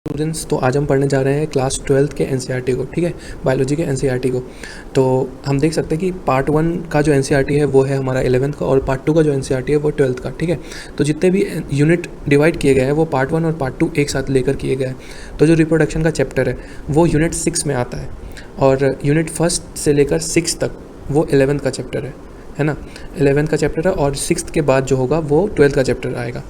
Students, तो आज हम पढ़ने जा रहे हैं क्लास 12th के एनसीईआरटी को, ठीक है, बायोलॉजी के एनसीईआरटी को। तो हम देख सकते हैं कि पार्ट 1 का जो एनसीईआरटी है वो है हमारा 11th का, और पार्ट 2 का जो एनसीईआरटी है वो 12th का, ठीक है। तो जितने भी यूनिट डिवाइड किए गए हैं वो पार्ट 1 और पार्ट 2 एक साथ लेकर किए गए हैं। तो जो रिप्रोडक्शन का चैप्टर है वो यूनिट 6 में आता है, और यूनिट 1 से लेकर 6 तक वो 11th का चैप्टर है ना। 11th का चैप्टर है, और 6th के बाद जो होगा वो 12th का चैप्टर आएगा।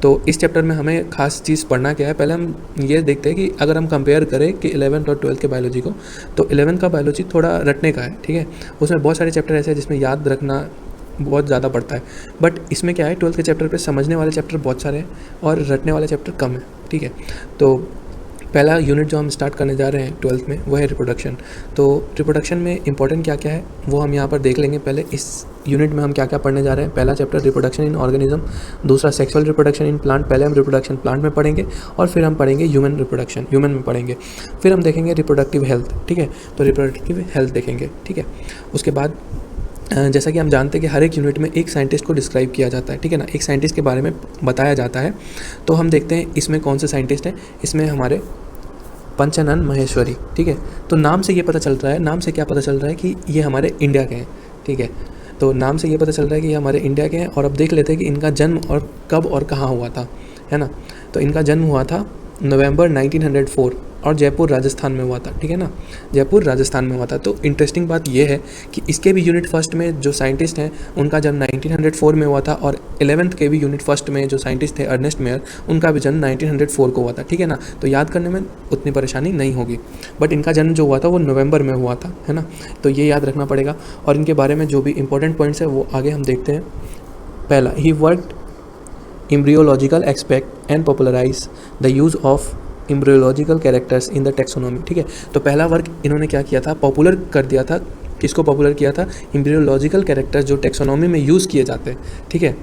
तो इस चैप्टर में हमें खास चीज़ पढ़ना क्या है, पहले हम ये देखते हैं कि अगर हम कंपेयर करें कि 11th और 12th के बायोलॉजी को, तो 11th का बायोलॉजी थोड़ा रटने का है, ठीक है। उसमें बहुत सारे चैप्टर ऐसे हैं जिसमें याद रखना बहुत ज़्यादा पड़ता है, बट इसमें क्या है, 12th के चैप्टर पे समझने वाले चैप्टर बहुत सारे हैं और रटने वाले चैप्टर कम है, ठीक है। तो पहला यूनिट जो हम स्टार्ट करने जा रहे हैं 12th में वो है रिप्रोडक्शन। तो रिप्रोडक्शन में इंपॉर्टेंट क्या क्या है वो हम यहाँ पर देख लेंगे। पहले इस यूनिट में हम क्या क्या पढ़ने जा रहे हैं। पहला चैप्टर रिप्रोडक्शन इन ऑर्गेनिज्म, दूसरा सेक्सुअल रिप्रोडक्शन इन प्लांट। पहले हम रिप्रोडक्शन प्लांट में पढ़ेंगे और फिर हम पढ़ेंगे ह्यूमन रिप्रोडक्शन, ह्यूमन में पढ़ेंगे। फिर हम देखेंगे रिप्रोडक्टिव हेल्थ, ठीक है, तो रिप्रोडक्टिव हेल्थ देखेंगे, ठीक है। उसके बाद जैसा कि हम जानते हैं कि हर एक यूनिट में एक साइंटिस्ट को डिस्क्राइब किया जाता है, ठीक है ना, एक साइंटिस्ट के बारे में बताया जाता है। तो हम देखते हैं इसमें कौन से साइंटिस्ट हैं। इसमें हमारे पंचानन महेश्वरी, ठीक है। तो नाम से ये पता चल रहा है, नाम से क्या पता चल रहा है कि ये हमारे इंडिया के हैं, ठीक है। तो नाम से ये पता चल रहा है कि ये हमारे इंडिया के हैं। और अब देख लेते हैं कि इनका जन्म और कब और कहाँ हुआ था, है ना। तो इनका जन्म हुआ था नवंबर 1904 और जयपुर राजस्थान में हुआ था, ठीक है ना, जयपुर राजस्थान में हुआ था। तो इंटरेस्टिंग बात यह है कि इसके भी यूनिट 1 में जो साइंटिस्ट हैं उनका जन्म 1904 में हुआ था, और 11th के भी यूनिट 1 में जो साइंटिस्ट थे अर्नेस्ट मेयर, उनका भी जन्म 1904 को हुआ था, ठीक है ना। तो याद करने में उतनी परेशानी नहीं होगी, बट इनका जन्म जो हुआ था वो नवंबर में हुआ था, है ना। तो ये याद रखना पड़ेगा। और इनके बारे में जो भी इंपॉर्टेंट पॉइंट्स है वो आगे हम देखते हैं। पहला, he worked embryological aspect and popularize the use of embryological characters in the taxonomy, ठीक है। तो पहला वर्क इन्होंने क्या किया था, पॉपुलर कर दिया था। किसको पॉपुलर किया था? एम्ब्रियोलॉजिकल कैरेक्टर्स जो टैक्सोनॉमी में यूज़ किए जाते हैं, ठीक है,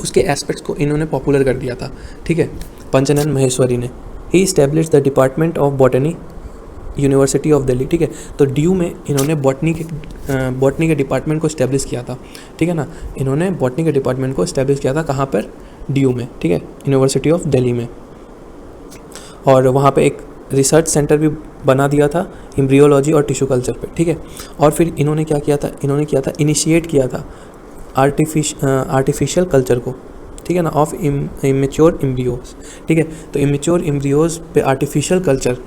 उसके एस्पेक्ट्स को इन्होंने पॉपुलर कर दिया था, ठीक है, पंचानन महेश्वरी ने। He establish the department of botany, university of Delhi, ठीक है। तो ड्यू में इन्होंने बॉटनी के डिपार्टमेंट को इस्टेब्लिश किया था, ठीक है ना। इन्होंने बॉटनी के डिपार्टमेंट को इस्टेब्लिश किया था कहाँ पर? ड्यू में, ठीक है, यूनिवर्सिटी ऑफ दिल्ली में। और वहाँ पे एक रिसर्च सेंटर भी बना दिया था एम्ब्रियोलॉजी और टिश्यू कल्चर पे, ठीक है। और फिर इन्होंने क्या किया था, इनिशिएट किया था आर्टिफिशियल कल्चर को, ठीक है ना, ऑफ इमेच्योर एम्ब्रियोज, ठीक है। तो इमेच्योर एम्ब्रियोज पे आर्टिफिशियल कल्चर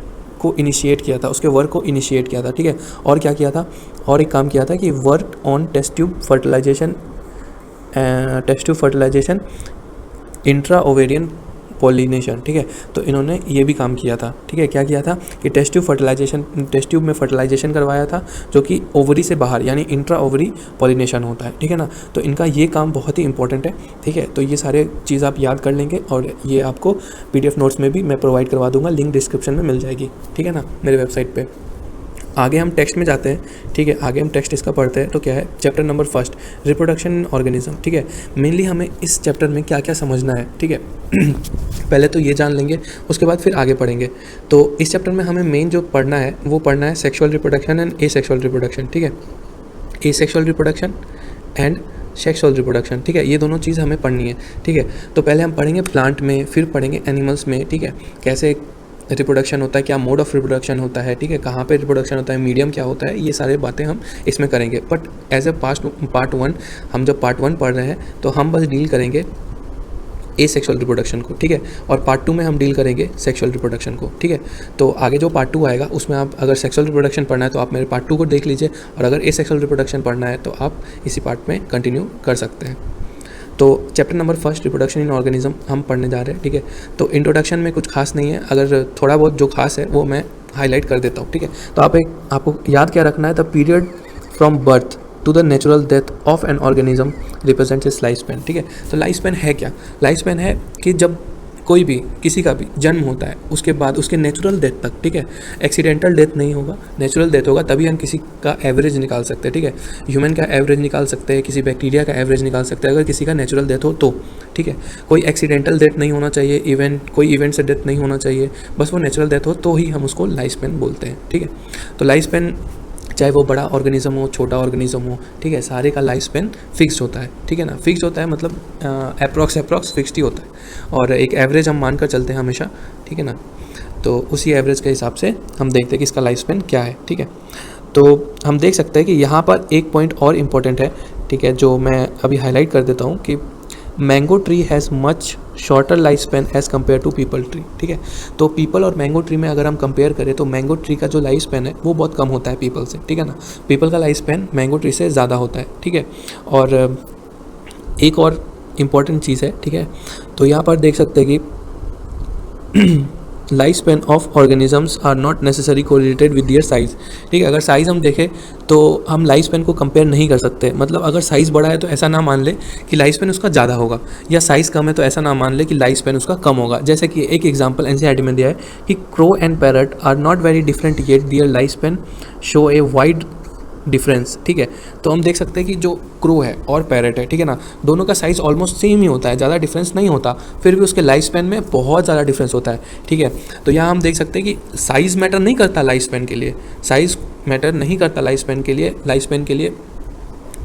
को इनिशिएट किया था, उसके वर्क को इनिशिएट किया था, ठीक है। और क्या किया था, और एक काम किया था कि work on test tube fertilisation intra ovarian pollination, ठीक है। तो इन्होंने ये भी काम किया था, ठीक है। क्या किया था कि टेस्ट ट्यूब में फर्टिलाइजेशन करवाया था, जो कि ओवरी से बाहर यानी इंट्रा ओवरी पॉलिनेशन होता है, ठीक है ना। तो इनका ये काम बहुत ही इंपॉर्टेंट है, ठीक है। तो ये सारे चीज़ आप याद कर लेंगे, और ये आपको PDF नोट्स में भी मैं प्रोवाइड करवा दूंगा, लिंक डिस्क्रिप्शन में मिल जाएगी, ठीक है ना, मेरे वेबसाइट पर। आगे हम टेक्स्ट में जाते हैं, ठीक है। आगे हम टेक्स्ट इसका पढ़ते हैं। तो क्या है, chapter number 1 reproduction in organism, ठीक है। मेनली हमें इस चैप्टर में क्या क्या समझना है, ठीक है। पहले तो ये जान लेंगे, उसके बाद फिर आगे पढ़ेंगे। तो इस चैप्टर में हमें मेन जो पढ़ना है वो पढ़ना है sexual reproduction and asexual reproduction, ठीक है। Asexual reproduction and sexual reproduction, ठीक है, ये दोनों चीज़ हमें पढ़नी है, ठीक है। तो पहले हम पढ़ेंगे प्लांट में, फिर पढ़ेंगे एनिमल्स में, ठीक है, कैसे रिप्रोडक्शन होता है, क्या मोड ऑफ रिप्रोडक्शन होता है, ठीक है, कहाँ पे रिप्रोडक्शन होता है, मीडियम क्या होता है, ये सारी बातें हम इसमें करेंगे। बट एज ए पार्ट 1 हम जब पार्ट 1 पढ़ रहे हैं तो हम बस डील करेंगे एसेक्सुअल रिप्रोडक्शन को, ठीक है। और पार्ट 2 में हम डील करेंगे सेक्सुअल रिप्रोडक्शन को, ठीक है। तो आगे जो पार्ट 2 आएगा उसमें आप अगर सेक्सुअल रिप्रोडक्शन पढ़ना है तो आप मेरे पार्ट 2 को देख लीजिए, और अगर एसेक्सुअल रिप्रोडक्शन पढ़ना है तो आप इसी पार्ट में कंटिन्यू कर सकते हैं। तो chapter number 1 reproduction in organism हम पढ़ने जा रहे हैं, ठीक है। तो इंट्रोडक्शन में कुछ खास नहीं है, अगर थोड़ा बहुत जो खास है वो मैं हाईलाइट कर देता हूँ, ठीक है। तो आपको याद क्या रखना है, the period from birth to the natural death of an organism represents its life span, ठीक है। तो लाइफ स्पैन है क्या? लाइफ स्पैन है कि जब कोई भी किसी का भी जन्म होता है उसके बाद उसके नेचुरल डेथ तक, ठीक है, एक्सीडेंटल डेथ नहीं होगा, नेचुरल डेथ होगा, तभी हम किसी का एवरेज निकाल सकते हैं, ठीक है। ह्यूमन का एवरेज निकाल सकते हैं, किसी बैक्टीरिया का एवरेज निकाल सकते हैं अगर किसी का नेचुरल डेथ हो तो, ठीक है। कोई एक्सीडेंटल डेथ नहीं होना चाहिए, कोई इवेंट से डेथ नहीं होना चाहिए, बस वो नेचुरल डेथ हो तो ही हम उसको लाइफ स्पैन बोलते हैं, ठीक है। तो लाइफ स्पैन चाहे वो बड़ा ऑर्गेनिज्म हो, छोटा ऑर्गेनिज्म हो, ठीक है, सारे का लाइफ स्पैन फिक्स होता है, ठीक है ना। फिक्स होता है मतलब अप्रॉक्स फिक्स्ड ही होता है, और एक एवरेज हम मानकर चलते हैं हमेशा, ठीक है ना। तो उसी एवरेज के हिसाब से हम देखते हैं कि इसका लाइफ स्पेन क्या है, ठीक है। तो हम देख सकते हैं कि यहाँ पर एक पॉइंट और इम्पोर्टेंट है, ठीक है, जो मैं अभी हाईलाइट कर देता हूँ कि mango tree has much shorter life span as compare to peepal tree, ठीक है। तो पीपल और मैंगो ट्री में अगर हम कंपेयर करें तो मैंगो ट्री का जो लाइफ स्पेन है वो बहुत कम होता है पीपल से, ठीक है ना। पीपल का लाइफ स्पेन मैंगो ट्री से ज़्यादा होता है, ठीक है। और एक और इम्पॉर्टेंट चीज़ है, ठीक है, तो यहाँ पर देख सकते हैं कि life span of organisms are not necessary correlated with their size, ठीक है। अगर साइज़ हम देखें तो हम लाइफ स्पेन को कंपेयर नहीं कर सकते, मतलब अगर साइज़ बड़ा है तो ऐसा ना मान ले कि लाइफ स्पेन उसका ज़्यादा होगा, या साइज़ कम है तो ऐसा ना मान ले कि लाइफ स्पेन उसका कम होगा। जैसे कि एक एग्जांपल एनसीईआरटी में दिया है कि crow and parrot are not very different yet their life span show a wide difference, ठीक है। तो हम देख सकते हैं कि जो क्रो है और पैरट है, ठीक है ना, दोनों का साइज़ ऑलमोस्ट सेम ही होता है, ज़्यादा डिफरेंस नहीं होता, फिर भी उसके लाइफ स्पेन में बहुत ज़्यादा डिफरेंस होता है, ठीक है। तो यहाँ हम देख सकते हैं कि साइज़ मैटर नहीं करता लाइफ स्पेन के लिए, साइज़ मैटर नहीं करता लाइफ स्पेन के लिए, लाइफ स्पेन के लिए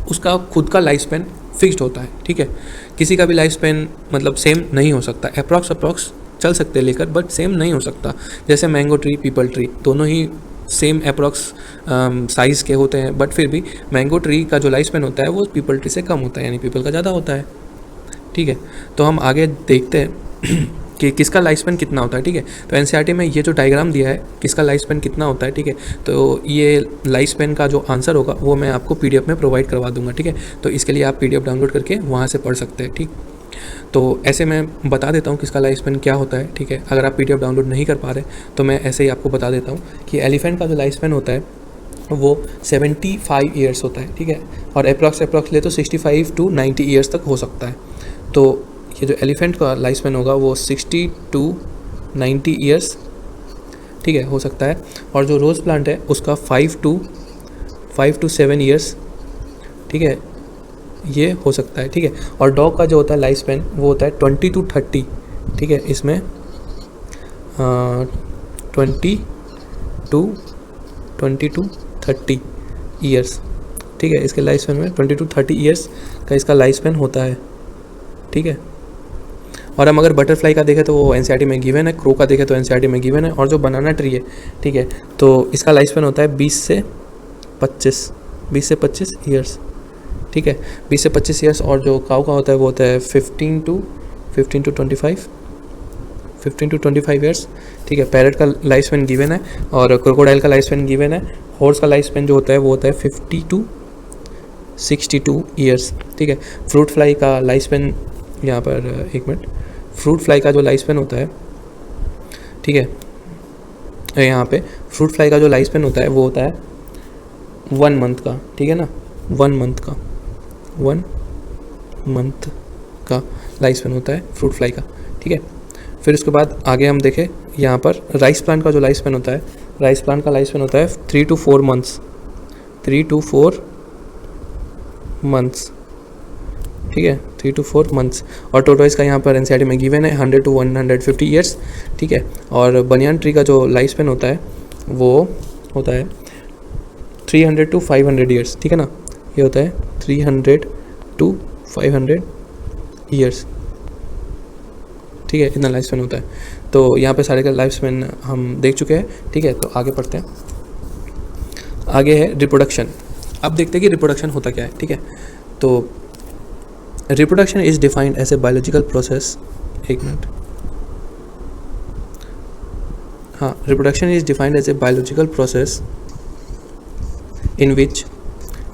उसका खुद का लाइफ स्पेन फिक्स्ड होता है, ठीक है। किसी का भी लाइफ स्पेन मतलब सेम नहीं हो सकता, अप्रॉक्स चल सकते हैं लेकर, बट सेम नहीं हो सकता। जैसे मैंगो ट्री, पीपल ट्री दोनों ही सेम अप्रॉक्स साइज़ के होते हैं, बट फिर भी मैंगो ट्री का जो लाइफ स्पेन होता है वो पीपल ट्री से कम होता है, यानी पीपल का ज़्यादा होता है, ठीक है। तो हम आगे देखते हैं कि किसका लाइफ स्पेन कितना होता है, ठीक है। तो एनसीईआरटी में ये जो डायग्राम दिया है किसका लाइफ स्पेन कितना होता है, ठीक है, तो ये लाइफ स्पेन का जो आंसर होगा वो मैं आपको पीडीएफ में प्रोवाइड करवा दूंगा, ठीक है। तो इसके लिए आप पीडीएफ डाउनलोड करके वहाँ से पढ़ सकते हैं, ठीक। तो ऐसे मैं बता देता हूँ किसका लाइफ स्पेन क्या होता है, ठीक है। अगर आप पीडीएफ डाउनलोड नहीं कर पा रहे तो मैं ऐसे ही आपको बता देता हूँ कि एलिफेंट का जो लाइफ स्पेन होता है वो 75 ईयर्स होता है, ठीक है, और अप्रॉक्स ले तो 65 to 90 ईयर्स तक हो सकता है। तो ये जो एलिफेंट का लाइफ स्पेन होगा वो 60 to 90 ईयर्स, ठीक है, हो सकता है। और जो रोज़ प्लांट है उसका 5 to 7 ईयर्स, ठीक है, ये हो सकता है, ठीक है। और डॉग का जो होता है लाइफ स्पेन वो होता है 20 to 30, ठीक है, इसमें 20 to 30 ईयर्स, ठीक है, इसके लाइफ स्पेन में 20 to 30 ईयर्स का इसका लाइफ स्पेन होता है, ठीक है। और हम अगर बटरफ्लाई का देखें तो वो एनसीईआरटी में गिवन है, क्रो का देखें तो एनसीईआरटी में गिवन है, और जो बनाना ट्री है, ठीक है, तो इसका लाइफ स्पेन होता है 20 से 25 ईयर्स, ठीक है, 20 से 25 ईयर्स। और जो काऊ का होता है वो होता है 15 to 25 ईयर्स, ठीक है। पैरट का लाइफ स्पेन गिवन है और क्रोकोडाइल का लाइफ स्पेन गिवन है। हॉर्स का लाइफ स्पेन जो होता है वो होता है 50 to 62 ईयर्स, ठीक है। फ्रूट फ्लाई का लाइफ स्पेन, यहाँ पर एक मिनट, फ्रूट फ्लाई का जो लाइफ स्पेन होता है, ठीक है, यहाँ पे फ्रूट फ्लाई का जो लाइफ स्पेन होता है वो होता है 1 मंथ का, ठीक है ना, 1 मंथ का लाइफ स्पेन होता है फ्रूट फ्लाई का, ठीक है। फिर उसके बाद आगे हम देखें यहाँ पर राइस प्लांट का जो लाइफ स्पेन होता है, राइस प्लांट का लाइफ स्पेन होता है 3 to 4 मंथ्स, 3 to 4 मंथ्स, ठीक है, 3 to 4 मंथ्स। और टोटोइस का यहाँ पर एनसीईआरटी में गिवन है 100 to 150 ईयर्स, ठीक है। और बनियान ट्री का जो लाइफ स्पेन होता है वो होता है 300 to 500 ईयर्स, ठीक है ना, ये होता है 300 to 500 ईयर्स, ठीक है, इतना लाइफ स्पेन होता है। तो यहाँ पे सारे का लाइफ स्पेन हम देख चुके हैं, ठीक है। तो आगे पढ़ते हैं, आगे है रिप्रोडक्शन। अब देखते हैं कि रिप्रोडक्शन होता क्या है, ठीक है। तो reproduction is defined as a biological process, एक मिनट, हाँ, reproduction is defined as a biological process in which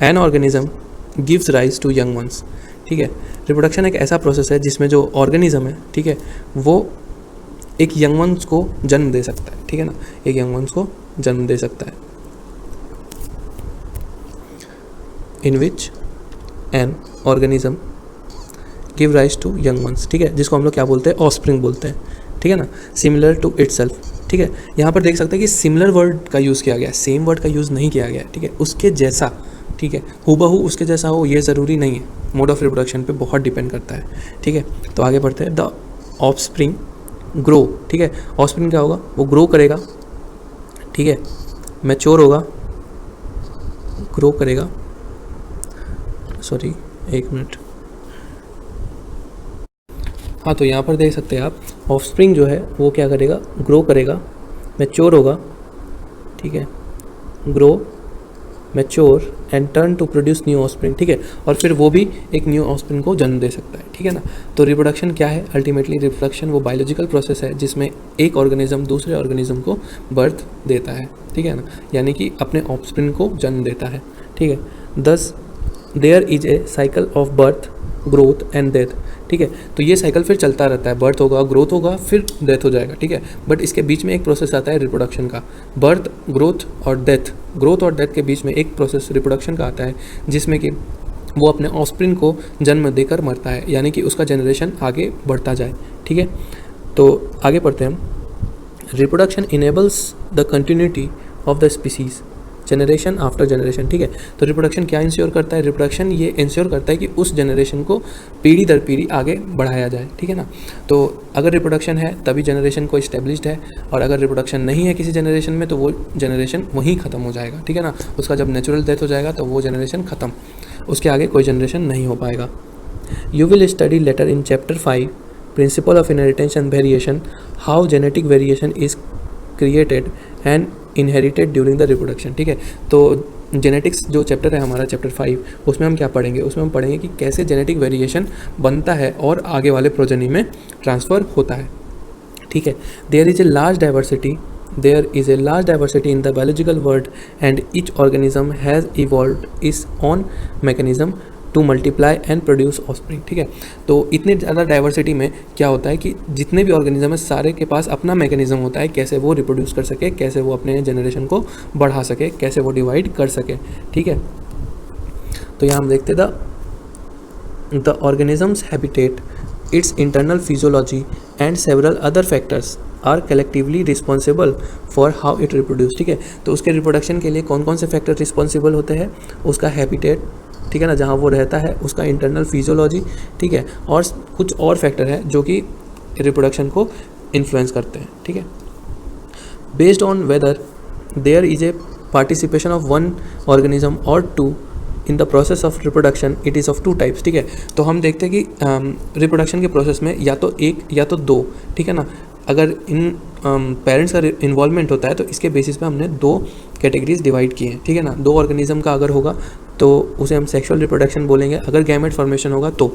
an organism gives rise to young ones, ठीक है। रिप्रोडक्शन एक ऐसा प्रोसेस है जिसमें जो ऑर्गेनिज्म है, ठीक है, वो एक यंग वंस को जन्म दे सकता है, ठीक है ना, एक यंग वंस को जन्म दे सकता है। In which an organism give rise to young ones, ठीक है, जिसको हम लोग क्या बोलते हैं, ऑफस्प्रिंग बोलते हैं, ठीक है ना, सिमिलर टू इटसेल्फ, ठीक है। यहाँ पर देख सकते हैं कि सिमिलर वर्ड का यूज़ किया गया है, सेम वर्ड का यूज़ नहीं किया गया है, ठीक है, उसके जैसा, ठीक है, हूबहू उसके जैसा हो ये ज़रूरी नहीं है, मोड ऑफ रिप्रोडक्शन पे बहुत डिपेंड करता है, ठीक है। तो आगे बढ़ते हैं, द ऑफस्प्रिंग ग्रो, ठीक है, ऑफस्प्रिंग क्या होगा, वो ग्रो करेगा, ठीक है, मैच्योर होगा, ग्रो करेगा, सॉरी एक मिनट, हाँ, तो यहाँ पर देख सकते हैं आप, ऑफस्प्रिंग जो है वो क्या करेगा, ग्रो करेगा, मैच्योर होगा, ठीक है, grow, mature and turn to produce new offspring, ठीक है, और फिर वो भी एक न्यू ऑफस्प्रिंग को जन्म दे सकता है, ठीक है ना। तो रिप्रोडक्शन क्या है? अल्टीमेटली रिप्रोडक्शन वो बायोलॉजिकल प्रोसेस है जिसमें एक ऑर्गेनिज्म दूसरे ऑर्गेनिज्म को बर्थ देता है, ठीक है ना, यानी कि अपने ऑफस्प्रिंग को जन्म देता है, ठीक है। Thus there is a cycle of birth, growth and death, ठीक है। तो ये साइकिल फिर चलता रहता है, बर्थ होगा, ग्रोथ होगा, फिर डेथ हो जाएगा, ठीक है। बट इसके बीच में एक प्रोसेस आता है रिप्रोडक्शन का, बर्थ, ग्रोथ और डेथ, ग्रोथ और डेथ के बीच में एक प्रोसेस रिप्रोडक्शन का आता है जिसमें कि वो अपने ऑफस्प्रिंग को जन्म देकर मरता है, यानी कि उसका जनरेशन आगे बढ़ता जाए, ठीक है। तो आगे पढ़ते हैं हम। Reproduction enables the continuity of the species generation after generation, ठीक है। तो रिप्रोडक्शन क्या इंश्योर करता है? रिप्रोडक्शन ये इंश्योर करता है कि उस जनरेशन को पीढ़ी दर पीढ़ी आगे बढ़ाया जाए, ठीक है ना। तो अगर रिप्रोडक्शन है तभी जनरेशन को इस्टेब्लिश्ड है, और अगर रिप्रोडक्शन नहीं है किसी जनरेशन में तो वो जनरेशन वहीं ख़त्म हो जाएगा, ठीक है ना। उसका जब नेचुरल डेथ हो जाएगा तो वो जनरेशन ख़त्म, उसके आगे कोई जनरेशन नहीं हो पाएगा। You will study letter in chapter 5 principle of inheritance and variation how genetic variation is created and inherited during the reproduction, ठीक है। तो जेनेटिक्स जो चैप्टर है हमारा चैप्टर 5, उसमें हम क्या पढ़ेंगे? उसमें हम पढ़ेंगे कि कैसे जेनेटिक वेरिएशन बनता है और आगे वाले प्रोजेनी में ट्रांसफ़र होता है, ठीक है। There is a large diversity in the biological world and each organism has evolved its own mechanism to multiply and produce offspring, ठीक है। तो इतनी ज़्यादा डाइवर्सिटी में क्या होता है कि जितने भी ऑर्गेनिज्म है सारे के पास अपना मैकेनिज्म होता है, कैसे वो रिप्रोड्यूस कर सके, कैसे वो अपने जनरेशन को बढ़ा सके, कैसे वो डिवाइड कर सके, ठीक है। तो यहाँ हम देखते the organism's habitat, its internal physiology and several other factors are collectively responsible for how it reproduce, ठीक है। तो उसके रिप्रोडक्शन के लिए कौन कौन से फैक्टर रिस्पॉन्सिबल होते हैं? उसका हैबिटेट, ठीक है ना, जहाँ वो रहता है, उसका इंटरनल फिजियोलॉजी, ठीक है, और कुछ और फैक्टर हैं जो कि रिप्रोडक्शन को इन्फ्लुएंस करते हैं, ठीक है। Based on whether there is a participation of one organism और two in the process of reproduction, it is of two types, ठीक है। तो हम देखते हैं कि रिप्रोडक्शन के प्रोसेस में या तो एक या तो दो, ठीक है ना, अगर इन पेरेंट्स का इन्वॉल्वमेंट होता है तो इसके बेसिस पे हमने दो कैटेगरीज डिवाइड की हैं, ठीक है ना। दो ऑर्गेनिज्म का अगर होगा तो उसे हम सेक्सुअल रिप्रोडक्शन बोलेंगे, अगर गैमेट फॉर्मेशन होगा तो,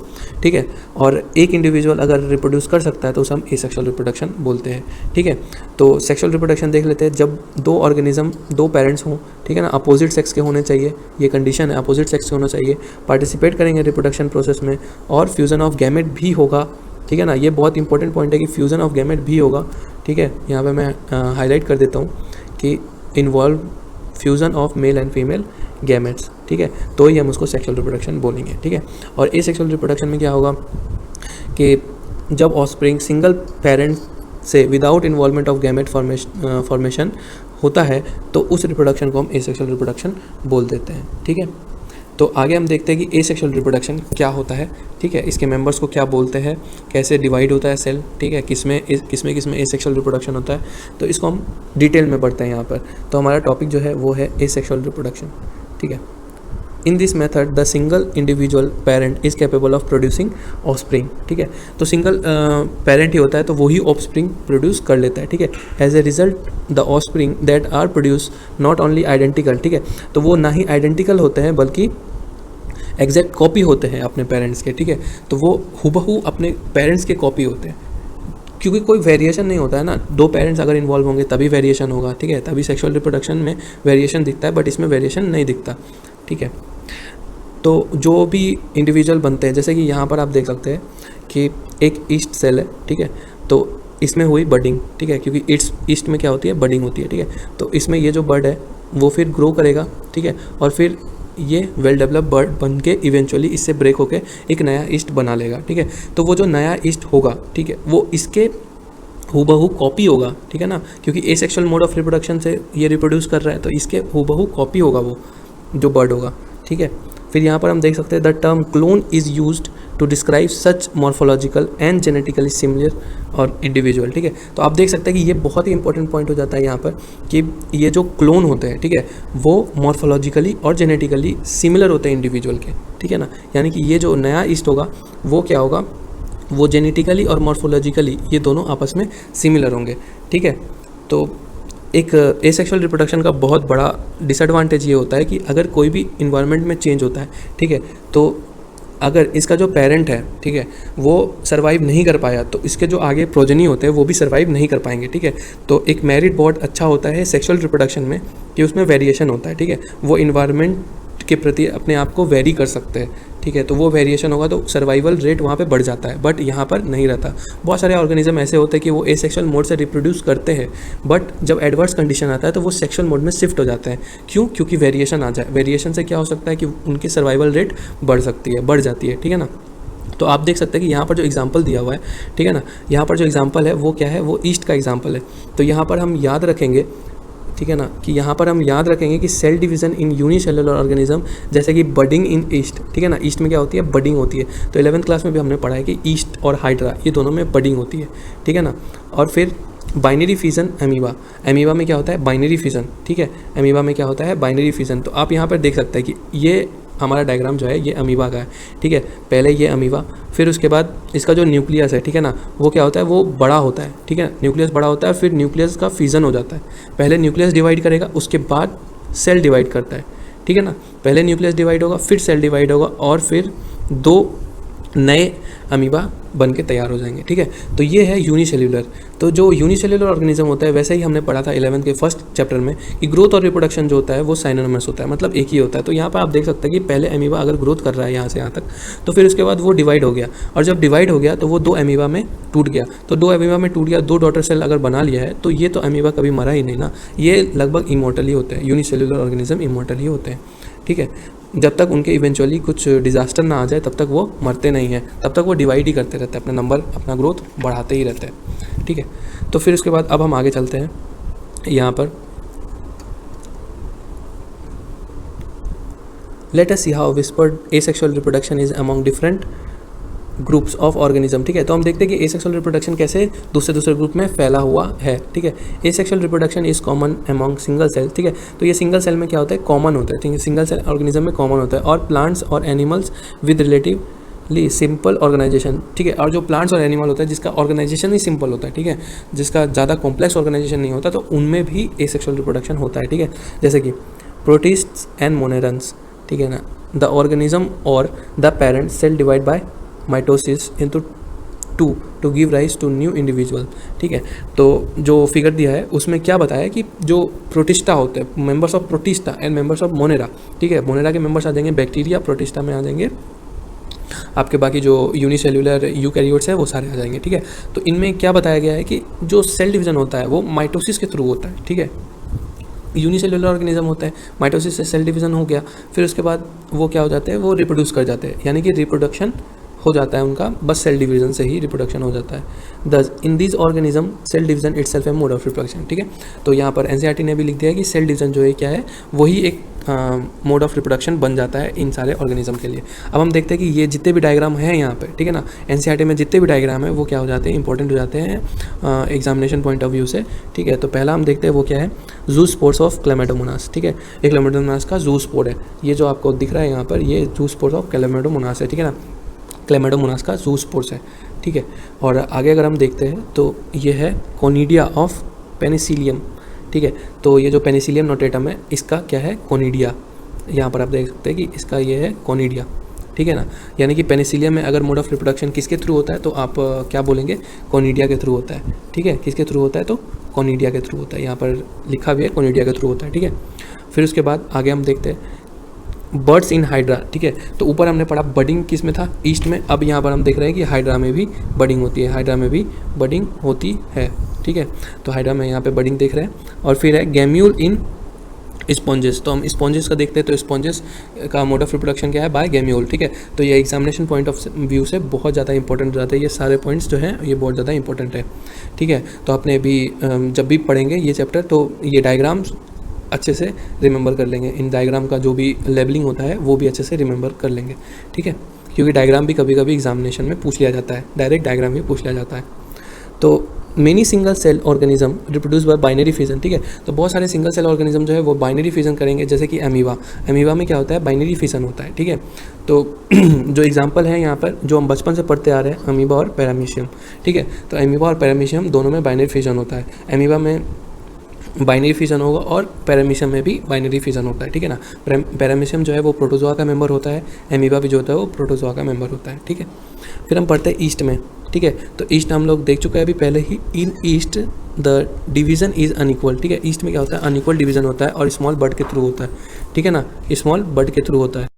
ठीक है। और एक इंडिविजुअल अगर रिप्रोड्यूस कर सकता है तो उसे हम एसेक्सुअल रिप्रोडक्शन बोलते हैं, ठीक है। तो सेक्सुअल रिप्रोडक्शन देख लेते हैं, जब दो ऑर्गेनिज्म, दो पेरेंट्स हों, ठीक है ना, अपोजिट सेक्स के होने चाहिए, ये कंडीशन है, अपोजिट सेक्स के होना चाहिए, पार्टिसिपेट करेंगे रिप्रोडक्शन प्रोसेस में, और फ्यूज़न ऑफ गैमेट भी होगा, ठीक है ना। ये बहुत इंपॉर्टेंट पॉइंट है कि फ्यूज़न ऑफ गैमेट भी होगा, ठीक है। यहाँ पे मैं हाईलाइट कर देता हूँ कि involve fusion of male and female gametes, ठीक है, तो ही हम उसको सेक्सुअल रिप्रोडक्शन बोलेंगे, ठीक है। और एसेक्सुअल रिप्रोडक्शन में क्या होगा कि जब ऑफस्प्रिंग सिंगल पेरेंट से without involvement of gamete formation होता है तो उस रिप्रोडक्शन को हम एसेक्सुअल रिप्रोडक्शन बोल देते हैं, ठीक है। तो आगे हम देखते हैं कि एसेक्सुअल रिप्रोडक्शन क्या होता है, ठीक है, इसके मेंबर्स को क्या बोलते हैं, कैसे डिवाइड होता है सेल, ठीक है, किसमें एसेक्सुअल रिप्रोडक्शन होता है, तो इसको हम डिटेल में पढ़ते हैं यहाँ पर। तो हमारा टॉपिक जो है वो है एसेक्सुअल रिप्रोडक्शन, ठीक है। In this method the single individual parent is capable of producing offspring, ठीक है। तो सिंगल पेरेंट ही होता है तो वही ऑफस्प्रिंग प्रोड्यूस कर लेता है, ठीक है। As a result the offspring that are produce not only identical, ठीक है, तो वो ना ही आइडेंटिकल होते हैं बल्कि एग्जैक्ट कॉपी होते हैं अपने पेरेंट्स के, ठीक है। तो वो हुबहू अपने पेरेंट्स के कॉपी होते हैं, क्योंकि कोई वेरिएशन नहीं होता है ना, दो पेरेंट्स अगर इन्वॉल्व होंगे तभी वेरिएशन होगा, ठीक है, तभी सेक्सुअल रिप्रोडक्शन में वेरिएशन दिखता है, बट इसमें वेरिएशन नहीं दिखता, ठीक है। तो जो भी इंडिविजुअल बनते हैं, जैसे कि यहाँ पर आप देख सकते हैं कि एक ईस्ट सेल है, ठीक है, तो इसमें हुई बडिंग, ठीक है, क्योंकि ईस्ट में क्या होती है, बडिंग होती है, ठीक है। तो इसमें ये जो बर्ड है वो फिर ग्रो करेगा, ठीक है, और फिर ये वेल डेवलप बर्ड बन के इवेंचुअली इससे ब्रेक होके एक नया ईस्ट बना लेगा, ठीक है। तो वो जो नया ईस्ट होगा, ठीक है, वो इसके हूबहू कॉपी होगा, ठीक है ना, क्योंकि एसेक्सुअल मोड ऑफ रिप्रोडक्शन से ये रिप्रोड्यूस कर रहा है तो इसके हूबहू कॉपी होगा वो जो बर्ड होगा, ठीक है। फिर यहाँ पर हम देख सकते हैं the term clone is used to describe such morphological and genetically similar or individual, ठीक है। तो आप देख सकते हैं कि ये बहुत ही इंपॉर्टेंट पॉइंट हो जाता है यहाँ पर कि ये जो क्लोन होते हैं, ठीक है, वो मॉर्फोलॉजिकली और जेनेटिकली सिमिलर होते हैं इंडिविजुअल के, ठीक है ना। यानी कि ये जो नया ईस्ट होगा वो क्या होगा, वो जेनेटिकली और मॉर्फोलॉजिकली ये दोनों आपस में सिमिलर होंगे, ठीक है। तो एक एसेक्सुअल रिप्रोडक्शन का बहुत बड़ा डिसएडवांटेज ये होता है कि अगर कोई भी इन्वायरमेंट में चेंज होता है, ठीक है, तो अगर इसका जो पेरेंट है, ठीक है, वो सर्वाइव नहीं कर पाया तो इसके जो आगे प्रोजनी होते हैं वो भी सर्वाइव नहीं कर पाएंगे, ठीक है। तो एक मेरिट बहुत अच्छा होता है सेक्सुअल रिप्रोडक्शन में कि उसमें वेरिएशन होता है, ठीक है, वो इन्वायरमेंट के प्रति अपने आप को वेरी कर सकते हैं, ठीक है। तो वो वेरिएशन होगा तो सर्वाइवल रेट वहाँ पे बढ़ जाता है, बट यहाँ पर नहीं रहता। बहुत सारे ऑर्गेनिज्म ऐसे होते हैं कि वो एसेक्सुअल मोड से रिप्रोड्यूस करते हैं, बट जब एडवर्स कंडीशन आता है तो वो सेक्सुअल मोड में शिफ्ट हो जाते हैं। क्यों? क्योंकि वेरिएशन आ जाए। वेरिएशन से क्या हो सकता है कि उनकी सर्वाइवल रेट बढ़ जाती है, ठीक है ना। तो आप देख सकते हैं कि यहाँ पर जो एग्जांपल दिया हुआ है, ठीक है ना, यहाँ पर जो एग्जांपल है वो क्या है, वो ईस्ट का एग्जांपल है। तो यहाँ पर हम याद रखेंगे, ठीक है ना, कि यहाँ पर हम याद रखेंगे कि cell division in unicellular organism, जैसे कि बडिंग इन ईस्ट, ठीक है ना, ईस्ट में क्या होती है, बडिंग होती है। तो 11th क्लास में भी हमने पढ़ा है कि ईस्ट और हाइड्रा ये दोनों में बडिंग होती है, ठीक है ना। और फिर बाइनरी फिजन एमीबा, एमीबा में क्या होता है, बाइनरी फिजन, ठीक है, एमीबा में क्या होता है, बाइनरी फिजन। तो आप यहाँ पर देख सकते हैं कि ये हमारा डायग्राम जो है ये अमीबा का है, ठीक है। पहले ये अमीबा, फिर उसके बाद इसका जो न्यूक्लियस है, ठीक है ना, वो क्या होता है, वो बड़ा होता है, ठीक है, न्यूक्लियस बड़ा होता है, फिर न्यूक्लियस का फिजन हो जाता है। पहले न्यूक्लियस डिवाइड करेगा, उसके बाद सेल डिवाइड करता है, ठीक है ना। पहले न्यूक्लियस डिवाइड होगा, फिर सेल डिवाइड होगा, और फिर 2 नए अमीबा बन के तैयार हो जाएंगे, ठीक है। तो ये है यूनिसेल्यूलर। तो जो यूनिसेल्यूलर ऑर्गेनिज्म होता है, वैसे ही हमने पढ़ा था 11th के फर्स्ट चैप्टर में कि ग्रोथ और रिप्रोडक्शन जो होता है वो साइनोनिमस होता है, मतलब एक ही होता है। तो यहाँ पर आप देख सकते हैं कि पहले अमीबा अगर ग्रोथ कर रहा है यहाँ से यहाँ तक, तो फिर उसके बाद वो डिवाइड हो गया, और जब डिवाइड हो गया तो वो 2 अमीबा में टूट गया। तो 2 अमीबा में टूट गया, 2 डॉटर सेल अगर बना लिया है, तो ये तो अमीबा कभी मरा ही नहीं ना, ये लगभग इमॉर्टल ही होते हैं, यूनिसेल्यूलर ऑर्गेनिज्म इमॉर्टल ही होते हैं, ठीक है। जब तक उनके इवेंचुअली कुछ डिजास्टर ना आ जाए तब तक वो मरते नहीं हैं, तब तक वो डिवाइड ही करते रहते हैं, अपना नंबर, अपना ग्रोथ बढ़ाते ही रहते हैं, ठीक है। तो फिर उसके बाद अब हम आगे चलते हैं यहाँ पर। Let us see how whispered asexual reproduction is among different groups of organism, ठीक है। तो हम देखते हैं कि एसेक्सुअल रिप्रोडक्शन कैसे दूसरे ग्रुप में फैला हुआ है, ठीक है। Asexual reproduction is common among single cell, ठीक है। तो ये सिंगल सेल में क्या होता है, कॉमन होता है, ठीक है, सिंगल सेल ऑर्गेनिज्म में कॉमन होता है, और प्लांट्स और animals with relatively simple organisation, ठीक है। और जो प्लांट्स और एनिमल होता है जिसका ऑर्गेनाइजेशन ही सिंपल होता है, ठीक है, जिसका ज़्यादा कॉम्प्लेक्स ऑर्गेनाइजेशन नहीं होता, तो उनमें भी एसेक्सुअल रिप्रोडक्शन होता है, ठीक है। जैसे कि प्रोटिस्ट्स एंड मोनेरन्स, ठीक है ना, the organism or the parent cell divide by mitosis into 2 to give rise to new individual, ठीक है। तो जो फिगर दिया है उसमें क्या बताया है कि जो प्रोटिस्टा होते हैं, members of protista and members of Monera, ठीक है, मोनेरा के मेंबर्स आ जाएंगे बैक्टीरिया, प्रोटिस्टा में आ जाएंगे आपके बाकी जो यूनिसेल्यूलर यूकैरियोट्स है वो सारे आ जाएंगे, ठीक है। तो इनमें क्या बताया गया है कि जो सेल डिवीजन होता है वो माइटोसिस के थ्रू होता है, ठीक है। यूनिसेल्यूलर ऑर्गेनिज्म होता है, माइटोसिस से सेल डिवीजन हो गया, फिर उसके बाद वो क्या हो जाते हैं, वो रिप्रोड्यूस कर जाते हैं, यानी कि रिप्रोडक्शन हो जाता है उनका, बस सेल डिवीजन से ही रिप्रोडक्शन हो जाता है। Thus in this organism cell division itself है मोड ऑफ रिप्रोडक्शन, ठीक है। तो यहाँ पर एनसीईआरटी ने भी लिख दिया है कि सेल डिवीजन जो है क्या है, वही एक मोड ऑफ रिप्रोडक्शन बन जाता है इन सारे ऑर्गेनिज्म के लिए। अब हम देखते हैं कि ये जितने भी डायग्राम हैं यहाँ पे, ठीक है ना, एनसीईआरटी में जितने भी डायग्राम है वो क्या हो जाते हैं, इंपॉर्टेंट हो जाते हैं एग्जामिनेशन पॉइंट ऑफ व्यू से, ठीक है। तो पहला हम देखते हैं वो क्या है, जू स्पोर्स ऑफ क्लेमेडोमोनास, ठीक है। एक क्लेमेडोमोनास का जू स्पोर है, ये जो आपको दिख रहा है यहाँ पर, ये जू स्पोर्स ऑफ क्लेमेडोमोनास है, ठीक है ना, क्लेमेडोमोनास का जू स्पोर्स है, ठीक है। और आगे अगर हम देखते हैं तो ये है कोनिडिया ऑफ पेनिसिलियम, ठीक है। तो ये जो पेनिसिलियम नोटेटम है इसका क्या है, कोनिडिया, यहाँ पर आप देख सकते हैं कि इसका ये है कोनिडिया, ठीक है ना। यानी कि पेनिसिलियम में अगर मोड ऑफ रिप्रोडक्शन किसके थ्रू होता है तो आप क्या बोलेंगे, कोनिडिया के थ्रू होता है, ठीक है। किसके थ्रू होता है तो कोनिडिया के थ्रू होता है, यहाँ पर लिखा भी है कोनिडिया के थ्रू होता है, ठीक है। फिर उसके बाद आगे हम देखते हैं बर्ड्स इन हाइड्रा, ठीक है। तो ऊपर हमने पढ़ा बडिंग किस में था, ईस्ट में। अब यहाँ पर हम देख रहे हैं कि हाइड्रा में भी बडिंग होती है, हाइड्रा में भी बडिंग होती है, ठीक है। तो हाइड्रा में यहाँ पे बडिंग देख रहे हैं। और फिर है गैम्यूल इन स्पॉन्जेस, तो हम स्पॉन्जेस का देखते हैं, तो स्पॉन्जेस का मोड ऑफ रिप्रोडक्शन क्या है, बाय गैम्यूल, ठीक है। तो ये एग्जामिनेशन पॉइंट ऑफ व्यू से बहुत ज़्यादा इंपॉर्टेंट हो जाता है, ये सारे पॉइंट्स जो हैं ये बहुत ज़्यादा इंपॉर्टेंट है, ठीक है। तो आपने अभी जब भी पढ़ेंगे ये चैप्टर तो ये डायग्राम्स अच्छे से रिमेंबर कर लेंगे, इन डायग्राम का जो भी लेबलिंग होता है वो भी अच्छे से रिमेंबर कर लेंगे, ठीक है। क्योंकि डायग्राम भी कभी कभी एग्जामिनेशन में पूछ लिया जाता है, डायरेक्ट डायग्राम भी पूछ लिया जाता है। तो many single cell organism reproduce by binary fission, ठीक है। तो बहुत सारे सिंगल सेल ऑर्गेनिज्म जो है वो बाइनरी फिजन करेंगे, जैसे कि अमीबा, अमीबा में क्या होता है, बाइनरी फिजन होता है, ठीक है। तो जो एग्जांपल है यहाँ पर जो हम बचपन से पढ़ते आ रहे हैं, अमीबा और पैरामीशियम, ठीक है। तो अमीबा और पैरामीशियम दोनों में बाइनरी फिजन होता है। अमीबा में बाइनरी फिजन होगा और पैरामीशियम में भी बाइनरी फिजन होता है, ठीक है ना। पैरामीशियम जो है वो प्रोटोजोआ का मेंबर होता है, एमीबा भी जो होता है वो प्रोटोजोआ का मेंबर होता है, ठीक है। फिर हम पढ़ते हैं ईस्ट में, ठीक है। तो ईस्ट हम लोग देख चुके हैं अभी पहले ही। In yeast the division is unequal, ठीक है। ईस्ट में क्या होता है, अनइक्वल डिवीज़न होता है और स्मॉल बर्ड के थ्रू होता है, ठीक है ना, स्मॉल बर्ड के थ्रू होता है।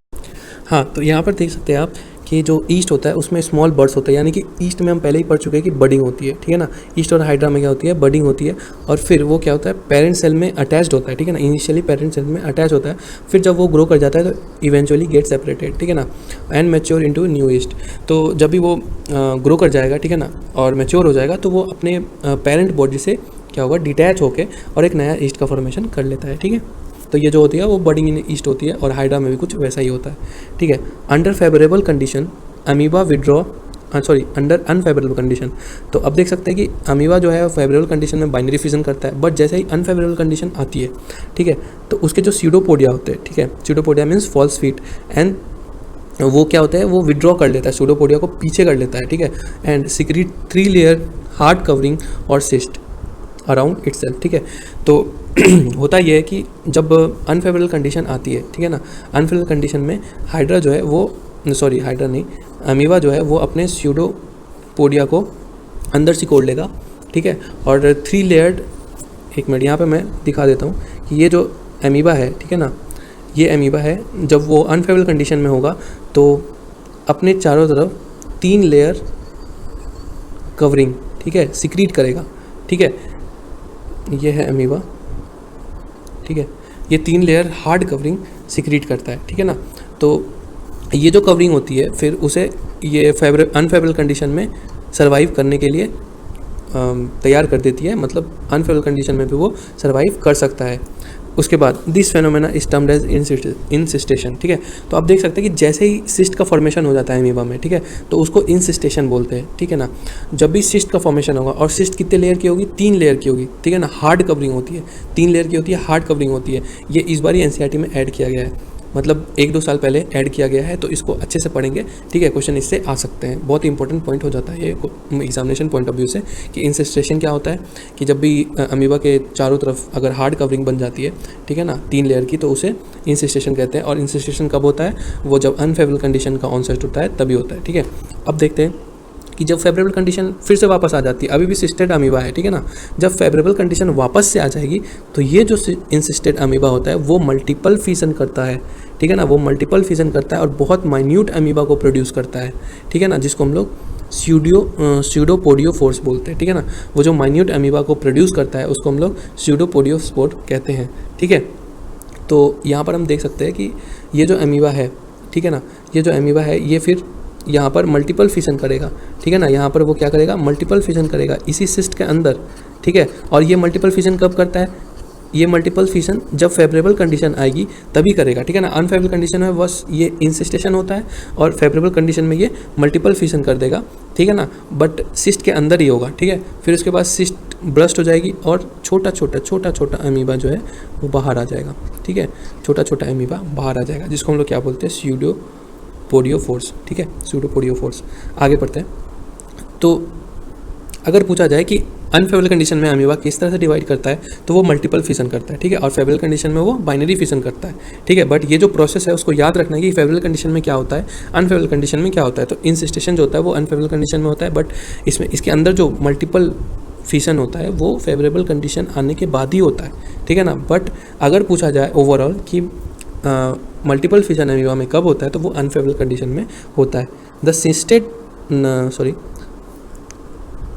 हाँ, तो यहाँ पर देख सकते हैं आप कि जो ईस्ट होता है उसमें स्मॉल बर्ड्स होता है, यानी कि ईस्ट में हम पहले ही पढ़ चुके हैं कि बडिंग होती है, ठीक है ना। ईस्ट और हाइड्रा में क्या होती है, बडिंग होती है, और फिर वो क्या होता है, पेरेंट सेल में अटैच्ड होता है, ठीक है ना। इनिशियली पेरेंट सेल में अटैच होता है, फिर जब वो ग्रो कर जाता है तो इवेंचुअली गेट सेपरेटेड, ठीक है ना, and mature into new east. तो जब भी वो ग्रो कर जाएगा, ठीक है ना, और मैच्योर हो जाएगा तो वो अपने पेरेंट बॉडी से क्या होगा, डिटैच होकर और एक नया ईस्ट का फॉर्मेशन कर लेता है, ठीक है। तो ये जो होती है वो बडिंग इन ईस्ट होती है, और हाइड्रा में भी कुछ वैसा ही होता है, ठीक है। Under favourable condition amoeba withdraw, under unfavourable condition. तो अब देख सकते हैं कि अमीबा जो है फेवरेबल कंडीशन में बाइनरी फिजन करता है, बट जैसे ही अनफेवरेबल कंडीशन आती है, ठीक है, तो उसके जो स्यूडोपोडिया होते हैं, ठीक है, pseudopodia means false feet, and वो क्या होता है, वो विड्रॉ कर लेता है, स्यूडोपोडिया को पीछे कर लेता है, ठीक है, and secrete 3 layer hard covering और सिस्ट अराउंड इटसेल्फ, ठीक है। तो होता ये है कि जब अनफेवरेबल कंडीशन आती है, ठीक है ना, अनफेवरेबल कंडीशन में हाइड्रा जो है वो, सॉरी हाइड्रा नहीं, अमीबा जो है वो अपने स्यूडोपोडिया को अंदर सिकोड़ लेगा, ठीक है, और 3 लेयर्ड, एक मिनट यहाँ पे मैं दिखा देता हूँ कि ये जो अमीबा है, ठीक है ना, ये अमीबा है, जब वो अनफेवरेबल कंडीशन में होगा तो अपने चारों तरफ 3 लेयर कवरिंग, ठीक है, सिक्रीट करेगा, ठीक है। ये है अमीबा, ठीक है, ये 3 लेयर हार्ड कवरिंग सिक्रीट करता है, ठीक है ना। तो ये जो कवरिंग होती है फिर उसे ये अनफेवरेबल कंडीशन में सर्वाइव करने के लिए तैयार कर देती है, मतलब अनफेवरेबल कंडीशन में भी वो सर्वाइव कर सकता है। उसके बाद this phenomena is termed as encystation, ठीक है। तो आप देख सकते हैं कि जैसे ही सिस्ट का फॉर्मेशन हो जाता है अमीबा में, ठीक है, तो उसको इंसिस्टेशन बोलते हैं, ठीक है ना। जब भी सिस्ट का फॉर्मेशन होगा, और सिस्ट कितने लेयर की होगी, 3 लेयर की होगी, ठीक है ना, हार्ड कवरिंग होती है, 3 लेयर की होती है, हार्ड कवरिंग होती है। ये इस बार ही एनसीईआरटी में ऐड किया गया है, मतलब 1-2 साल पहले ऐड किया गया है, तो इसको अच्छे से पढ़ेंगे, ठीक है, क्वेश्चन इससे आ सकते हैं। बहुत इंपॉर्टेंट पॉइंट हो जाता है ये एग्जामिनेशन पॉइंट ऑफ व्यू से, कि इंसिस्टेशन क्या होता है, कि जब भी अमीबा के चारों तरफ अगर हार्ड कवरिंग बन जाती है, ठीक है ना, 3 लेयर की, तो उसे इंसिस्टेशन कहते हैं। और इंसिस्टेशन कब होता है, वो जब अनफेवरेबल कंडीशन का ऑनसेट होता है तभी होता है, ठीक है। अब देखते हैं कि जब फेवरेबल कंडीशन फिर से वापस आ जाती है, अभी भी सिस्टेड अमीबा है, ठीक है ना, जब फेवरेबल कंडीशन वापस से आ जाएगी तो ये जो इंसिस्टेड अमीबा होता है वो मल्टीपल फिजन करता है, ठीक है ना, वो मल्टीपल फिजन करता है और बहुत माइन्यूट अमीबा को प्रोड्यूस करता है, ठीक है ना, जिसको हम लोग स्यूडोपोडियोफोर्स बोलते हैं, ठीक है ना। वो जो माइन्यूट अमीबा को प्रोड्यूस करता है उसको हम लोग स्यूडोपोडियोस्पोर कहते हैं, ठीक है। तो यहाँ पर हम देख सकते हैं कि ये जो अमीबा है, ठीक है ना, ये जो अमीबा है ये फिर यहाँ पर मल्टीपल फिजन करेगा, ठीक है ना, यहाँ पर वो क्या करेगा, मल्टीपल फिजन करेगा इसी सिस्ट के अंदर, ठीक है। और ये मल्टीपल फिजन कब करता है, ये मल्टीपल फिजन जब फेवरेबल कंडीशन आएगी तभी करेगा, ठीक है ना। अनफेवरेबल कंडीशन में बस ये इंसिस्टेशन होता है, और फेवरेबल कंडीशन में ये मल्टीपल फिजन कर देगा, ठीक है ना, बट सिस्ट के अंदर ही होगा, ठीक है। फिर उसके बाद सिस्ट ब्रस्ट हो जाएगी और छोटा छोटा अमीबा जो है वो बाहर आ जाएगा, ठीक है, छोटा छोटा अमीबा बाहर आ जाएगा, जिसको हम लोग क्या बोलते हैं, स्यूडोपोडियोफोर्स, ठीक है, स्यूडोपोडियोफोर्स। आगे पढ़ते हैं। तो अगर पूछा जाए कि अनफेवरेबल कंडीशन में अमीबा किस तरह से डिवाइड करता है, तो वो मल्टीपल फिजन करता है, ठीक है, और फेवरेबल कंडीशन में वो बाइनरी फिजन करता है, ठीक है। बट ये जो प्रोसेस है उसको याद रखना है कि फेवरेबल कंडीशन में क्या होता है, अनफेवरेबल कंडीशन में क्या होता है। तो इंसिस्टेशन जो होता है वो अनफेवरेबल कंडीशन में होता है, बट इसमें इसके अंदर जो मल्टीपल फिजन होता है वो फेवरेबल कंडीशन आने के बाद ही होता है, ठीक है ना। बट अगर पूछा जाए ओवरऑल कि मल्टीपल फिजन अमीबा में कब होता है, तो वो अनफेवरेबल कंडीशन में होता है।